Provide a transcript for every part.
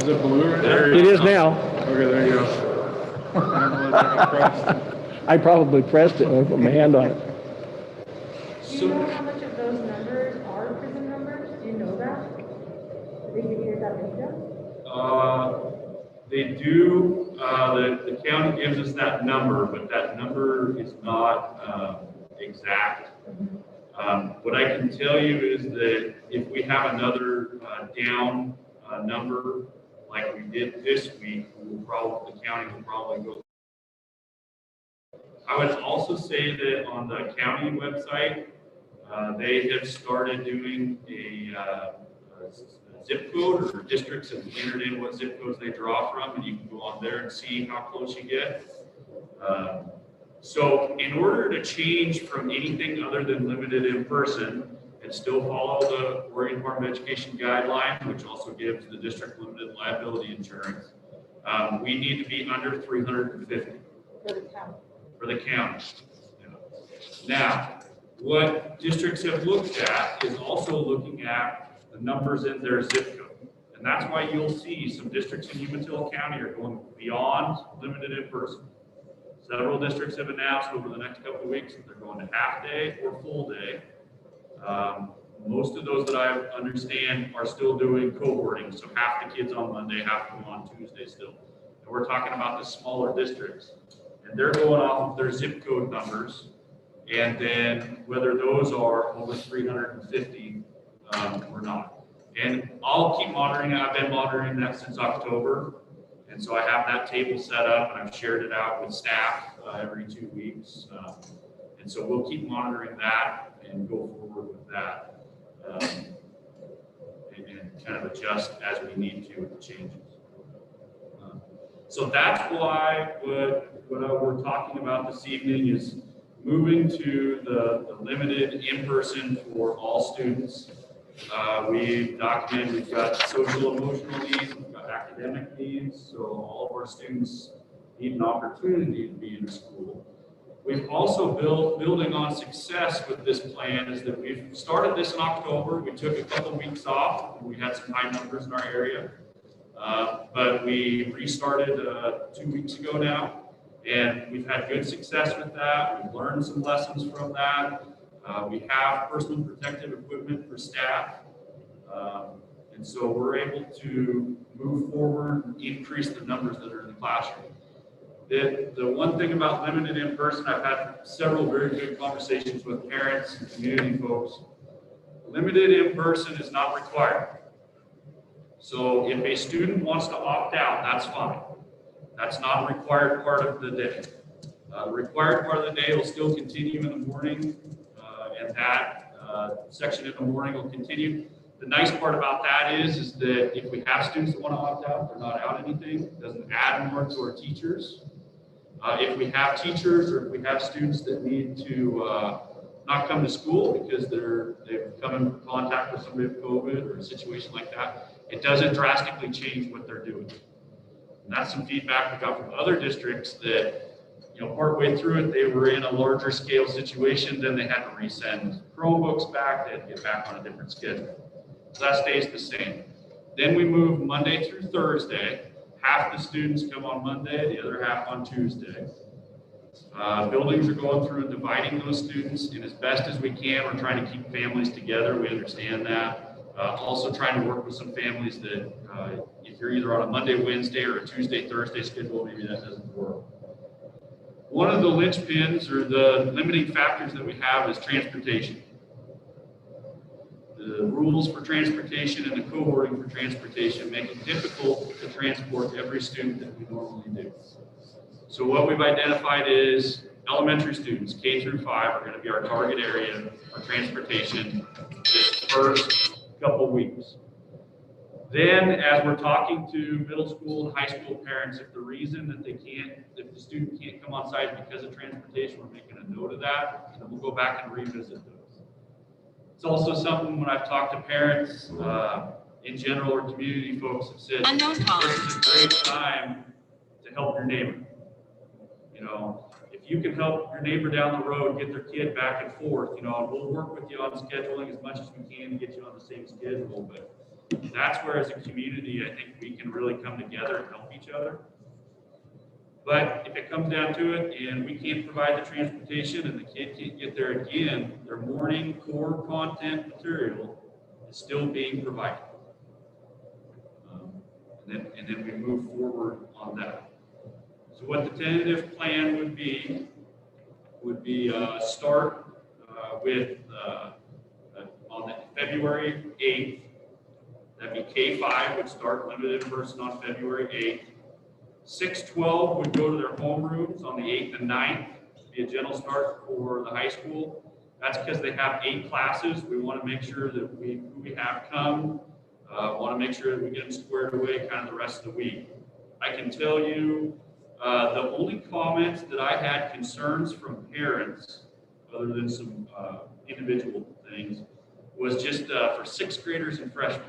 Is it blue right now? It is now. Okay, there you go. I don't know what I pressed. I probably pressed it and put my hand on it. Do you know how much of those numbers are prison numbers? Do you know that? Did they give you that data? They do, the county gives us that number, but that number is not exact. What I can tell you is that if we have another down number like we did this week, the county will probably go. I would also say that on the county website, they have started doing a zip code, or districts have entered in what zip codes they draw from, and you can go on there and see how close you get. So in order to change from anything other than limited in person and still follow the Oregon Department of Education guideline, which also gives the district limited liability insurance, we need to be under 350. For the county. For the county. Now, what districts have looked at is also looking at the numbers in their zip code. And that's why you'll see some districts in Umatilla County are going beyond limited in person. Several districts have announced over the next couple of weeks that they're going to half day or full day. Most of those that I understand are still doing cohorting, so half the kids on Monday, half of them on Tuesday still. And we're talking about the smaller districts. And they're going off of their zip code numbers, and then whether those are over 350 or not. And I'll keep monitoring it. I've been monitoring that since October. And so I have that table set up, and I've shared it out with staff every 2 weeks. And so we'll keep monitoring that and go forward with that. And kind of adjust as we need to with the changes. So that's why what we're talking about this evening is moving to the limited in-person for all students. We've documented, we've got social emotional needs, we've got academic needs, so all of our students need an opportunity to be in school. We've also building on success with this plan is that we've started this in October. We took a couple weeks off. We had some high numbers in our area. But we restarted 2 weeks ago now, and we've had good success with that. We've learned some lessons from that. We have personal protective equipment for staff. And so we're able to move forward and increase the numbers that are in the classroom. The one thing about limited in person, I've had several very good conversations with parents and community folks. Limited in person is not required. So if a student wants to opt out, that's fine. That's not a required part of the day. The required part of the day will still continue in the morning, and that section in the morning will continue. The nice part about that is that if we have students that want to opt out, they're not out anything. It doesn't add more to our teachers. If we have teachers or if we have students that need to not come to school because they've come in contact with somebody with COVID or a situation like that, it doesn't drastically change what they're doing. And that's some feedback we got from other districts that, partway through it, they were in a larger scale situation, then they had to resend Chromebooks back, they had to get back on a different schedule. So that stays the same. Then we move Monday through Thursday. Half the students come on Monday, the other half on Tuesday. Buildings are going through and dividing those students, and as best as we can, we're trying to keep families together. We understand that. Also trying to work with some families that if you're either on a Monday, Wednesday, or a Tuesday, Thursday schedule, maybe that doesn't work. One of the linchpins or the limiting factors that we have is transportation. The rules for transportation and the cohorting for transportation make it difficult to transport every student that we normally do. So what we've identified is elementary students, K through 5, are going to be our target area for transportation this first couple weeks. Then, as we're talking to middle school and high school parents, if the student can't come on site because of transportation, we're making a note of that, and then we'll go back and revisit those. It's also something when I've talked to parents in general or community folks have said, this is a great time to help your neighbor. If you can help your neighbor down the road get their kid back and forth, and we'll work with you on scheduling as much as we can to get you on the same schedule, but That's where as a community, I think we can really come together and help each other. But if it comes down to it and we can't provide the transportation and the kid can't get there again, their morning core content material is still being provided. And then we move forward on that. So what the tentative plan would be start with on the February 8th. That'd be K-5 would start limited in person on February 8th. 6-12 would go to their homerooms on the 8th and 9th, be a gentle start for the high school. That's because they have 8 classes. We want to make sure that who we have come, want to make sure that we get them squared away kind of the rest of the week. I can tell you the only comments that I had concerns from parents, other than some individual things, was just for 6th graders and freshmen.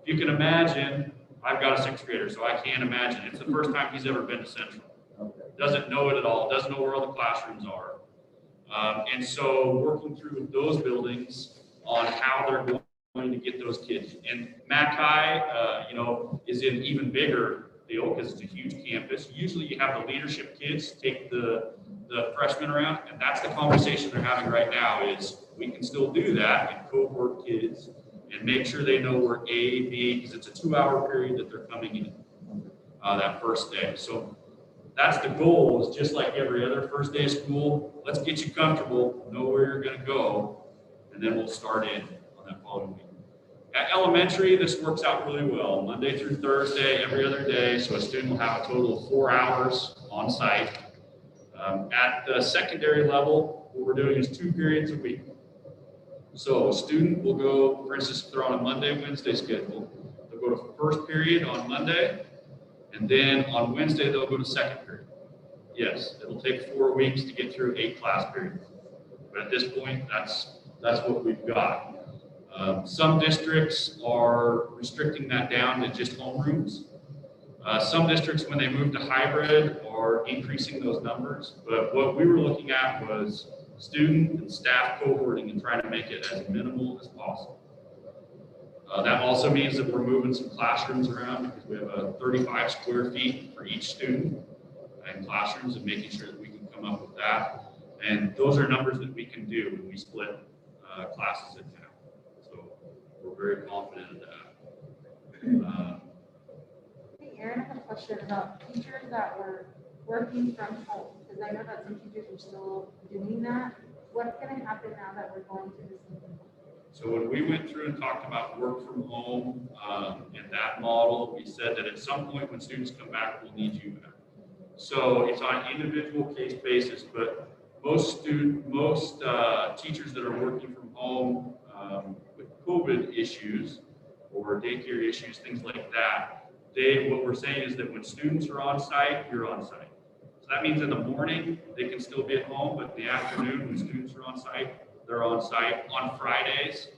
If you can imagine, I've got a 6th grader, so I can't imagine. It's the first time he's ever been to Central. Doesn't know it at all, doesn't know where all the classrooms are. And so working through with those buildings on how they're going to get those kids. And Mackay, is in even bigger deal because it's a huge campus. Usually you have the leadership kids take the freshmen around, and that's the conversation they're having right now is we can still do that and cohort kids and make sure they know where A, B, because it's a 2-hour period that they're coming in that first day. So that's the goal, is just like every other first day of school, let's get you comfortable, know where you're going to go, and then we'll start in on that following week. At elementary, this works out really well, Monday through Thursday, every other day, so a student will have a total of 4 hours on site. At the secondary level, what we're doing is 2 periods a week. So a student will go, for instance, if they're on a Monday, Wednesday schedule, they'll go to first period on Monday, and then on Wednesday, they'll go to second period. Yes, it'll take 4 weeks to get through 8 class periods. But at this point, that's what we've got. Some districts are restricting that down to just homerooms. Some districts, when they move to hybrid, are increasing those numbers. But what we were looking at was student and staff cohorting and trying to make it as minimal as possible. That also means that we're moving some classrooms around because we have 35 square feet for each student in classrooms, and making sure that we can come up with that. And those are numbers that we can do when we split classes in half. So we're very confident in that. Hey, Aaron, I have a question about teachers that were working from home, because I know that some teachers are still doing that. What's going to happen now that we're going to this new model? So when we went through and talked about work from home and that model, we said that at some point when students come back, we'll need you back. So it's on an individual case basis, but most teachers that are working from home with COVID issues or daycare issues, things like that, what we're saying is that when students are on site, you're on site. So that means in the morning, they can still be at home, but in the afternoon, when students are on site, they're on site. On Fridays,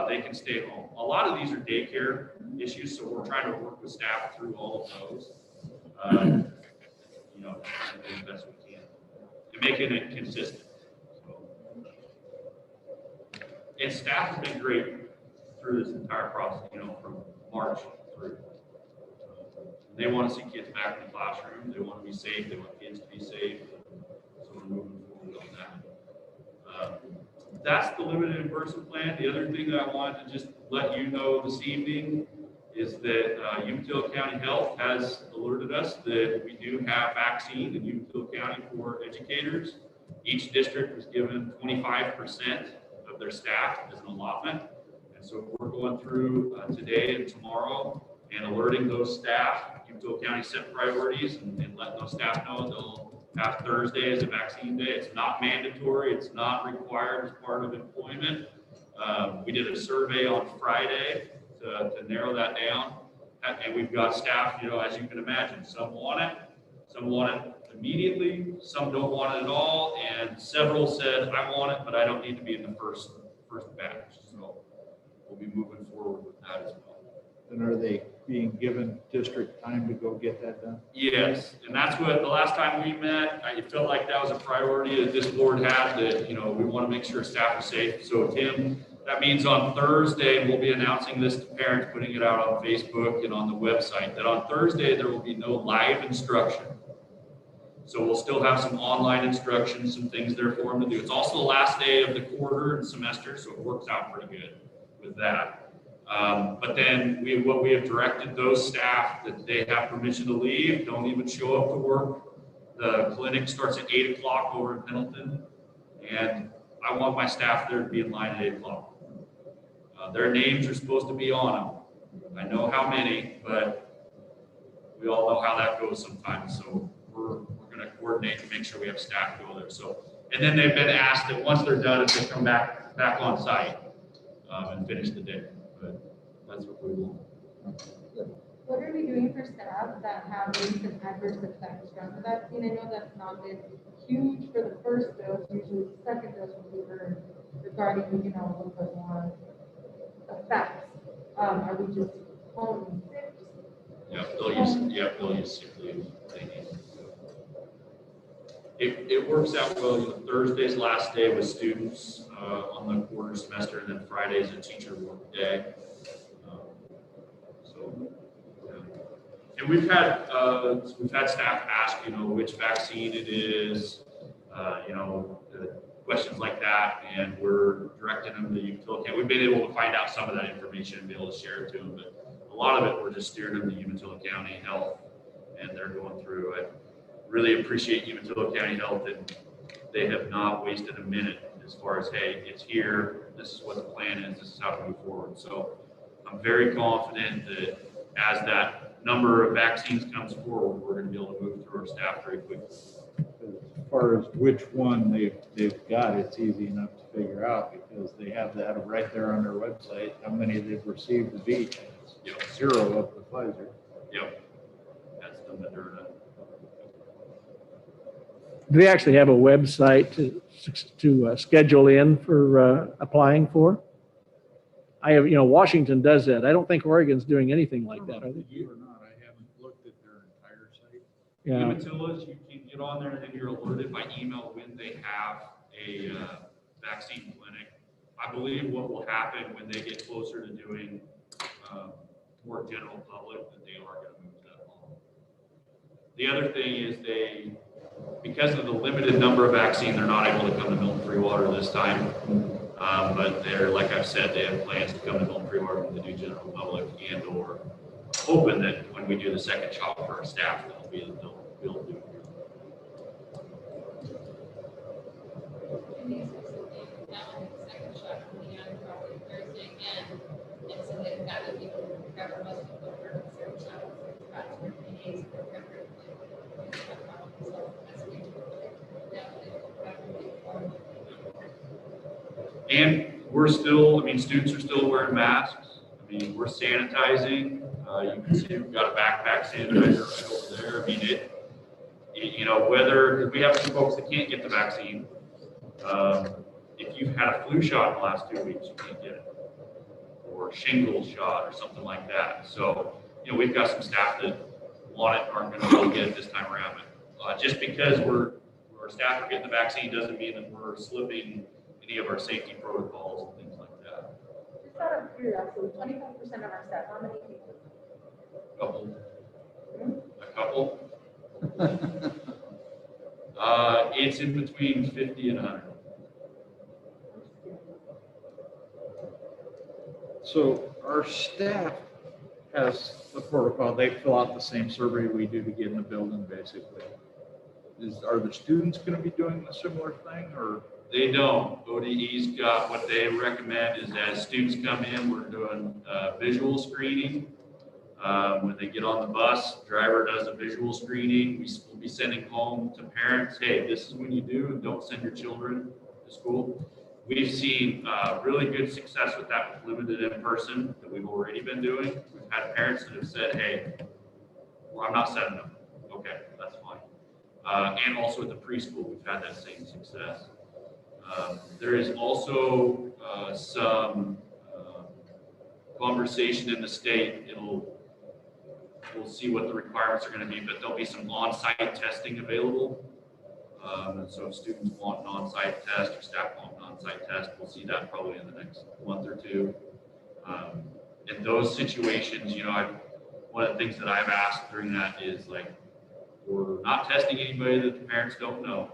they can stay home. A lot of these are daycare issues, so we're trying to work with staff through all of those. As best we can, and making it consistent. So, and staff has been great through this entire process, from March through. They want to see kids back in the classroom. They want to be safe. They want kids to be safe. So we're moving forward on that. That's the limited in-person plan. The other thing that I wanted to just let you know this evening is that Umatilla County Health has alerted us that we do have vaccine in Umatilla County for educators. Each district was given 25% of their staff as an allotment. And so we're going through today and tomorrow and alerting those staff. Umatilla County set priorities and letting those staff know they'll have Thursday as a vaccine day. It's not mandatory. It's not required as part of employment. We did a survey on Friday to narrow that down. And we've got staff, as you can imagine, some want it immediately, some don't want it at all, and several said, I want it, but I don't need to be in the first batch. So we'll be moving forward with that as well. And are they being given district time to go get that done? Yes, and that's what the last time we met, I felt like that was a priority that this board had, that we want to make sure staff are safe. So Tim That means on Thursday, we'll be announcing this to parents, putting it out on Facebook and on the website, that on Thursday, there will be no live instruction. So we'll still have some online instruction, some things there for them to do. It's also the last day of the quarter and semester, so it works out pretty good with that. But then what we have directed those staff that they have permission to leave, don't even show up to work. The clinic starts at 8 o'clock over in Pendleton, and I want my staff there to be in line at 8 o'clock. Their names are supposed to be on them. I know how many, but we all know how that goes sometimes. So we're going to coordinate to make sure we have staff go there. So, and then they've been asked that once they're done, if they come back on site and finish the day. But that's what we want. What are we doing for staff that have recent adverse effects from the vaccine? I know that's not been huge for the first dose, usually the second dose will be heard regarding, a little bit more effects. Are we just calling sick? They'll use sick leave. It works out well. Thursday's last day with students on the quarter semester, and then Friday's a teacher work day. And we've had staff ask, which vaccine it is, questions like that, and we're directing them to Umatilla. We've been able to find out some of that information and be able to share it to them, but a lot of it we're just steering them to Umatilla County Health, and they're going through it. Really appreciate Umatilla County Health, and they have not wasted a minute as far as, hey, it's here, this is what the plan is, this is how to move forward. So I'm very confident that as that number of vaccines comes forward, we're going to be able to move through our staff very quickly. As far as which one they've got, it's easy enough to figure out because they have that right there on their website, how many they've received of each. Yep. 0 of the Pfizer. Yep. That's the Moderna. Do they actually have a website to schedule in for applying for? I have, Washington does that. I don't think Oregon's doing anything like that, are they? You or not, I haven't looked at their entire site. Yeah. Umatilla's, you can get on there and then you're alerted by email when they have a vaccine clinic. I believe what will happen when they get closer to doing more general public, that they are going to move that along. The other thing is because of the limited number of vaccine, they're not able to come to Milton Free Water this time. But they're, like I've said, they have plans to come to Milton Free Water to do general public and or hoping that when we do the second shot for our staff, they'll be able to do it. Second shot coming out probably Thursday again, and so they've got to be recover most of the work, so about 2 days for recovery. So that's what we do. And we're still, students are still wearing masks. We're sanitizing. You can see we've got a backpack sanitizer right over there. Whether we have some folks that can't get the vaccine, if you've had a flu shot in the last 2 weeks, you can't get it, or shingles shot or something like that. So, we've got some staff that want it, aren't going to be able to get it this time around. Just because our staff are getting the vaccine doesn't mean that we're slipping any of our safety protocols and things like that. Just out of curiosity, 25% of our staff, how many people? A couple. It's in between 50 and 100. So our staff has the protocol. They fill out the same survey we do to get in the building, basically. Are the students going to be doing a similar thing, or? They don't. ODE's got what they recommend is as students come in, we're doing visual screening. When they get on the bus, driver does a visual screening. We'll be sending home to parents, hey, this is when you do, and don't send your children to school. We've seen really good success with that with limited in-person that we've already been doing. We've had parents that have said, hey, well, I'm not sending them. Okay, that's fine. And also at the preschool, we've had that same success. There is also some conversation in the state. We'll see what the requirements are going to be, but there'll be some on-site testing available. And so if students want an on-site test or staff want an on-site test, we'll see that probably in the next month or two. In those situations, one of the things that I've asked during that is like, we're not testing anybody that the parents don't know.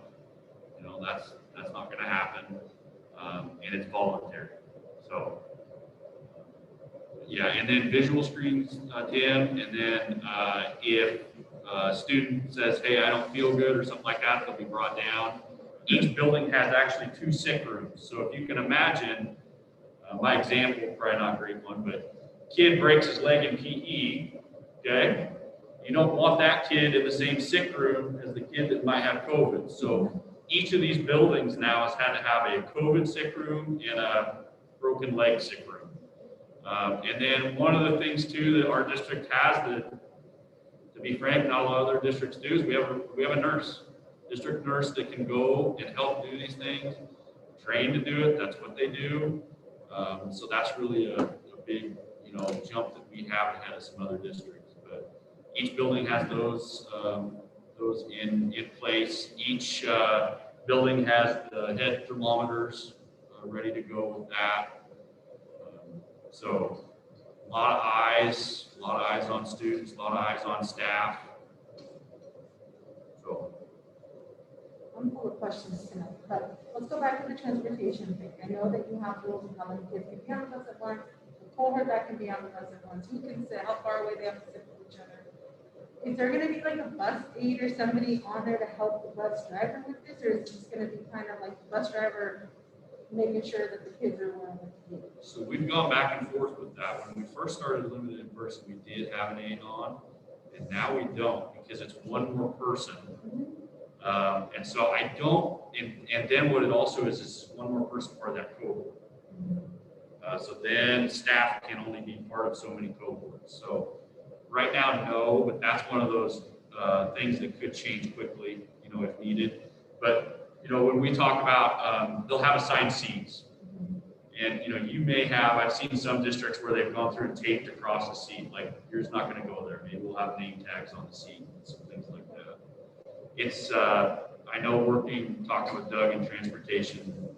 That's not going to happen, and it's voluntary. So, yeah, and then visual screens, Tim, and then if a student says, hey, I don't feel good or something like that, they'll be brought down. Each building has actually 2 sick rooms. So if you can imagine, my example, probably not a great one, but kid breaks his leg in PE, okay? You don't want that kid in the same sick room as the kid that might have COVID. So each of these buildings now has had to have a COVID sick room and a broken leg sick room. And then one of the things too that our district has that, to be frank, not a lot of other districts do, is we have a nurse, district nurse that can go and help do these things, trained to do it. That's what they do. So that's really a big, jump that we have ahead of some other districts. But each building has those in place. Each building has the head thermometers ready to go with that. So a lot of eyes on students, a lot of eyes on staff. So I'm full of questions tonight, but let's go back to the transportation thing. I know that you have rules of how many kids can be on the bus at once, the cohort that can be on the bus at once, who can sit, how far away they have to sit from each other. Is there gonna be like a bus aide or somebody on there to help the bus driver with this, or is this gonna be kind of like the bus driver making sure that the kids are wearing the kids? So we've gone back and forth with that. When we first started limited in person, we did have an aide on, and now we don't because it's one more person. And so I don't, and then what it also is one more person part of that cohort. So then staff can only be part of so many cohorts. So right now, no, but that's one of those things that could change quickly, if needed. But, when we talk about, they'll have assigned seats. And, you may have, I've seen some districts where they've gone through and taped across the seat, like, yours not going to go there. Maybe we'll have name tags on the seat and some things like that. It's, I know talking with Doug in transportation,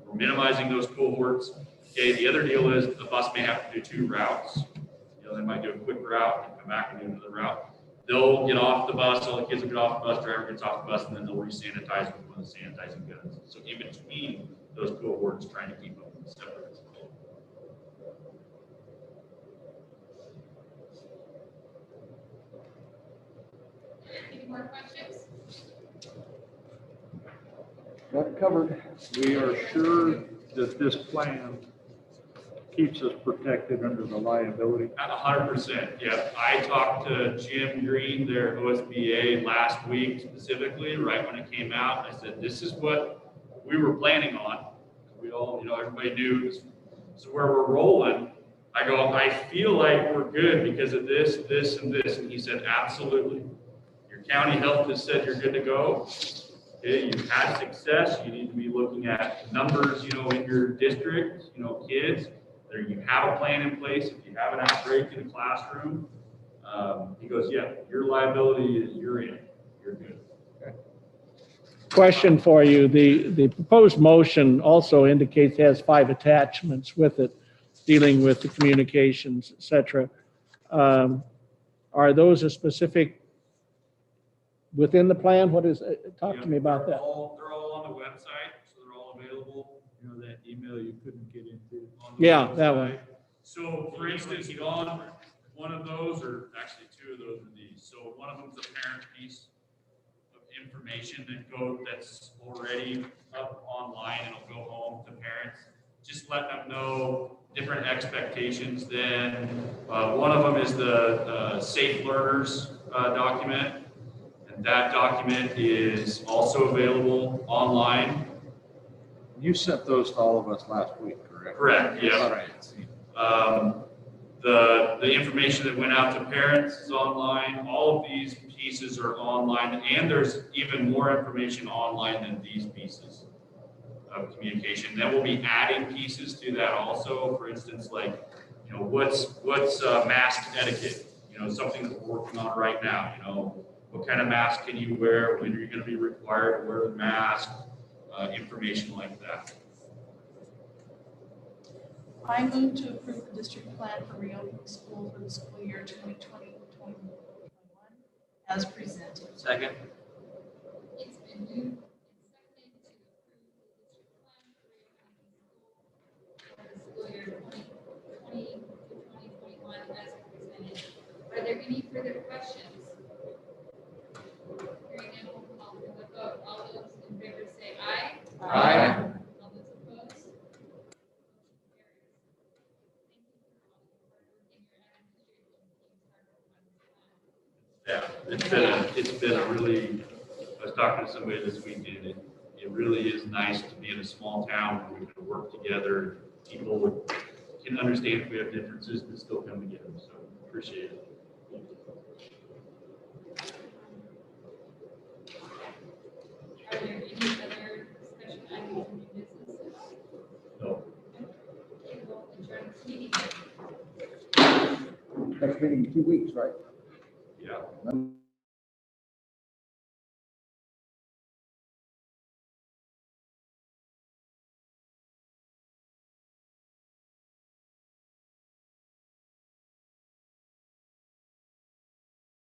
we're minimizing those cohorts. Okay, the other deal is the bus may have to do 2 routes. They might do a quick route and come back and do another route. They'll get off the bus, all the kids will get off the bus, driver gets off the bus, and then they'll re-sanitize with one of the sanitizing guns. So in between those cohorts, trying to keep them separate. Any more questions? Got it covered. We are sure that this plan keeps us protected under the liability. At 100%, yeah. I talked to Jim Green, their OSBA, last week specifically, right when it came out. I said, this is what we were planning on. We all, everybody knew this is where we're rolling. I go, I feel like we're good because of this, this, and this. And he said, absolutely. Your county health has said you're good to go. Okay, you've had success. You need to be looking at numbers, in your district, kids. There you have a plan in place. If you have an outbreak in a classroom, he goes, yeah, your liability is you're in. You're good. Okay. Question for you. The proposed motion also indicates it has 5 attachments with it, dealing with the communications, et cetera. Are those a specific within the plan? What is, talk to me about They're that. all on the website, so they're all available. That email you couldn't get into. On the Yeah, website. that one. So for instance, on one of those, or actually 2 of those are these. So one of them is a parent piece of information that's already up online and it'll go home to parents. Just let them know different expectations. Then one of them is the Safe Learners document. And that document is also available online. You sent those to all of us last week, correct? Correct, yeah. All right. The information that went out to parents is online. All of these pieces are online, and there's even more information online than these pieces of communication. Then we'll be adding pieces to that also. For instance, like, what's mask etiquette? Something that we're working on right now. what kind of mask can you wear, when are you going to be required to wear the mask, information like that. I move to approve the district plan for reopening schools for the school year 2020-2021 as presented. Second. It's been moved and seconded to approve the district plan for reopening schools for the school year 2020 to 2021 as presented. Are there any further questions? Hearing none, we'll call for the vote. All those in favor say aye. Aye. All those opposed? Motion carries. Thank you for all the work and your administration teams hard work on this plan. Yeah, it's been a really, I was talking to somebody this week, and it really is nice to be in a small town where we can work together. People can understand if we have differences, but still come together, so appreciate it. Are there any other discussion items or new businesses? So, Okay, we'll adjourn this meeting. Next meeting in 2 weeks, right? yeah.